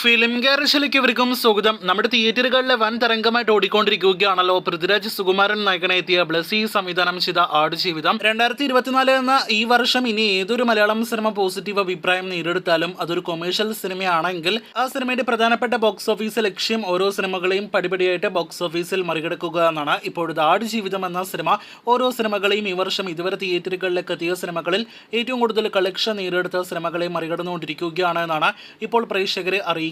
Film ഗാരേജിലേക്ക് ഇവർക്കും സ്വാഗതം. നമ്മുടെ തിയേറ്ററുകളിലെ വൻ തരംഗമായിട്ട് ഓടിക്കൊണ്ടിരിക്കുകയാണല്ലോ പൃഥ്വിരാജ് സുകുമാരൻ നായകനെത്തിയ ബ്ലസി സംവിധാനം ചെയ്ത ആടുജീവിതം. 2024 എന്ന ഈ വർഷം ഇനി ഏതൊരു മലയാളം സിനിമ പോസിറ്റീവ് അഭിപ്രായം നേടിയെടുത്താലും അതൊരു കൊമേഴ്ഷ്യൽ സിനിമയാണെങ്കിൽ ആ സിനിമയുടെ പ്രധാനപ്പെട്ട ബോക്സ് ഓഫീസ് ലക്ഷ്യം ഓരോ സിനിമകളെയും പടിപടിയായിട്ട് ബോക്സ് ഓഫീസിൽ മറികടക്കുക എന്നാണ്. ഇപ്പോഴത്തെ ആടുജീവിതം എന്ന സിനിമ ഓരോ സിനിമകളെയും ഈ വർഷം ഇതുവരെ തിയേറ്ററുകളിലേക്ക് എത്തിയ സിനിമകളിൽ ഏറ്റവും കൂടുതൽ കളക്ഷൻ നേടിയെടുത്ത സിനിമകളെ മറികടന്നുകൊണ്ടിരിക്കുകയാണ് എന്നാണ് ഇപ്പോൾ പ്രേക്ഷകരെ അറിയിക്കാനായിട്ടുള്ളത്.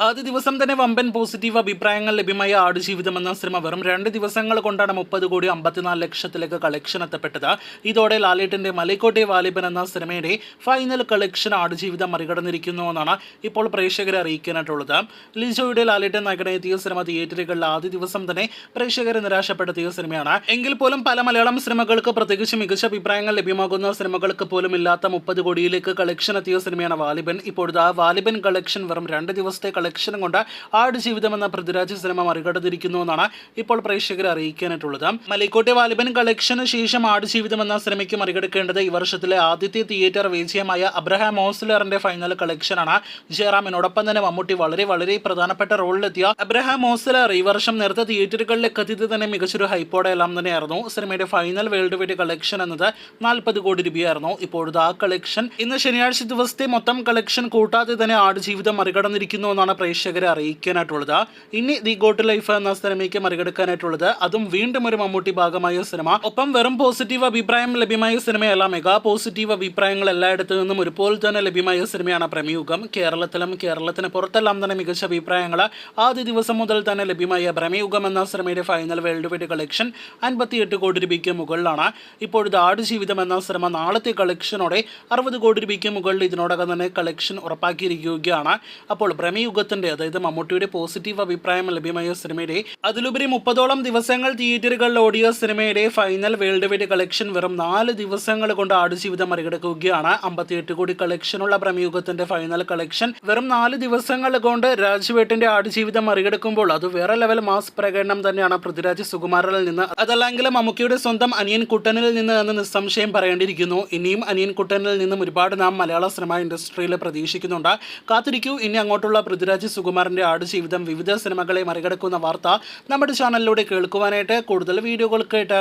ആദ്യ ദിവസം തന്നെ വമ്പൻ പോസിറ്റീവ് അഭിപ്രായങ്ങൾ ലഭ്യമായ ആടുജീവിതം എന്ന സിനിമ വെറും 2 ദിവസങ്ങൾ കൊണ്ടാണ് 30,54,00,000 കളക്ഷൻ എത്തപ്പെട്ടത്. ഇതോടെ ലാലേട്ടന്റെ മലൈക്കോട്ടെ വാലിബൻ എന്ന സിനിമയുടെ ഫൈനൽ കളക്ഷൻ ആടുജീവിതം മറികടന്നിരിക്കുന്നു എന്നാണ് ഇപ്പോൾ പ്രേക്ഷകരെ അറിയിക്കാനായിട്ടുള്ളത്. ലിജോയുടെ ലാലേട്ടൻ നായകനെത്തിയ സിനിമ തിയേറ്ററുകളിൽ ആദ്യ ദിവസം തന്നെ പ്രേക്ഷകരെ നിരാശപ്പെടുത്തിയ സിനിമയാണ്. എങ്കിൽ പോലും പല മലയാളം സിനിമകൾക്ക് പ്രത്യേകിച്ച് മികച്ച അഭിപ്രായങ്ങൾ ലഭ്യമാകുന്ന സിനിമകൾക്ക് പോലും ഇല്ലാത്ത 30 കോടിയിലേക്ക് കളക്ഷൻ എത്തിയ സിനിമയാണ് വാലിബൻ. ഇപ്പോഴത്തെ ആ വാലിബൻ കളക്ഷൻ വെറും 2 ദിവസത്തെ കളക്ഷൻ കൊണ്ട് ആടുജീവിതം എന്ന പൃഥ്വിരാജ് സിനിമ മറികടന്നിരിക്കുന്നു എന്നാണ് ഇപ്പോൾ പ്രേക്ഷകരെ അറിയിക്കാനായിട്ടുള്ളത്. മലൈക്കോട്ടെ വാലിബൻ കളക്ഷന് ശേഷം ആടുജീവിതം എന്ന സിനിമയ്ക്ക് മറികടക്കേണ്ടത് ഈ വർഷത്തിലെ ആദ്യത്തെ തിയേറ്റർ വിജയമായ അബ്രഹാം ഓസ്ലറിന്റെ ഫൈനൽ കളക്ഷനാണ്. ജയറാമിനോടൊപ്പം തന്നെ മമ്മൂട്ടി വളരെ പ്രധാനപ്പെട്ട റോളിലെത്തിയ അബ്രഹാം ഓസ്ലർ ഈ വർഷം നേരത്തെ തിയേറ്ററുകളിലേക്ക് എത്തിയത് തന്നെ മികച്ചൊരു ഹൈപ്പോടെ എല്ലാം തന്നെയായിരുന്നു. സിനിമയുടെ ഫൈനൽ വേൾഡ് വൈഡ് കളക്ഷൻ എന്നത് 40 കോടി രൂപയായിരുന്നു. ഇപ്പോഴത്തെ ആ കളക്ഷൻ ഇന്ന് ശനിയാഴ്ച ദിവസത്തെ മൊത്തം കളക്ഷൻ കൂട്ടാതെ തന്നെ ആടുജീവിതം മറികടന്നിരിക്കുന്നു എന്നാണ് പ്രേക്ഷകരെ അറിയിക്കാനായിട്ടുള്ളത്. ഇനി ദി ഗോട്ട് ലൈഫ് എന്ന സിനിമയ്ക്ക് മറികടക്കാനായിട്ടുള്ളത് അതും വീണ്ടും ഒരു മമ്മൂട്ടി ഭാഗമായ സിനിമ. ഒപ്പം വെറും പോസിറ്റീവ് അഭിപ്രായം ലഭ്യമായ സിനിമയല്ല, മെഗാ പോസിറ്റീവ് അഭിപ്രായങ്ങൾ എല്ലായിടത്തു നിന്നും ഒരുപോലെ തന്നെ ലഭ്യമായ സിനിമയാണ് പ്രമേയുഗം. കേരളത്തിന് പുറത്തെല്ലാം തന്നെ മികച്ച അഭിപ്രായങ്ങൾ ആദ്യ ദിവസം മുതൽ തന്നെ ലഭ്യമായ പ്രമേയുഗം എന്ന സിനിമയുടെ ഫൈനൽ വേൾഡ് വൈഡ് കളക്ഷൻ 58 കോടി രൂപയ്ക്ക് മുകളിലാണ്. ഇപ്പോഴത്തെ ആടുജീവിതം എന്ന സിനിമ നാളത്തെ കളക്ഷനോടെ 60 കോടി രൂപയ്ക്ക് മുകളിൽ ഇതിനോടകം തന്നെ കളക്ഷൻ ഉറപ്പാക്കിയിരിക്കുകയാണ്. അപ്പോൾ പ്രമേയുഗത്തിന്റെ, അതായത് മമ്മൂട്ടിയുടെ പോസിറ്റീവ് അഭിപ്രായം ലഭ്യമായ സിനിമയുടെ അതിലുപരി 30ഓളം ദിവസങ്ങൾ തിയേറ്ററുകളിൽ ഓടിയ സിനിമയുടെ ഫൈനൽ വേൾഡ് വൈഡ് കളക്ഷൻ വെറും 4 ദിവസങ്ങൾ കൊണ്ട് ആടുജീവിതം മറികടക്കുകയാണ്. 58 കോടി കളക്ഷനുള്ള പ്രമേയുഗത്തിന്റെ ഫൈനൽ കളക്ഷൻ വെറും 4 ദിവസങ്ങൾ കൊണ്ട് രാജുവേട്ടന്റെ ആടുജീവിതം മറികടക്കുമ്പോൾ അത് വേറെ ലെവൽ മാസ് പ്രകടനം തന്നെയാണ് പൃഥ്വിരാജ് സുകുമാരനിൽ നിന്ന്. അതല്ലെങ്കിൽ മമ്മൂക്കിയുടെ സ്വന്തം അനിയൻ കുട്ടനിൽ നിന്ന് എന്ന് നിസ്സംശയം പറയേണ്ടിയിരിക്കുന്നു. ഇനിയും അനിയൻ കുട്ടനിൽ നിന്നും ഒരുപാട് നാം മലയാള സിനിമ ഇൻഡസ്ട്രിയിൽ പ്രതീക്ഷിക്കുന്നുണ്ട്. കാത്തിരിക്കൂ, ഇനി അങ്ങോട്ടുള്ള പൃഥ്വിരാജ് സുകുമാരന്റെ ആടുജീവിതം വിവിധ സിനിമകളെ മറികടക്കുന്ന വാർത്ത നമ്മുടെ ചാനലിലൂടെ കേൾക്കുവാനായിട്ട്. കൂടുതൽ വീഡിയോകൾക്കായിട്ട്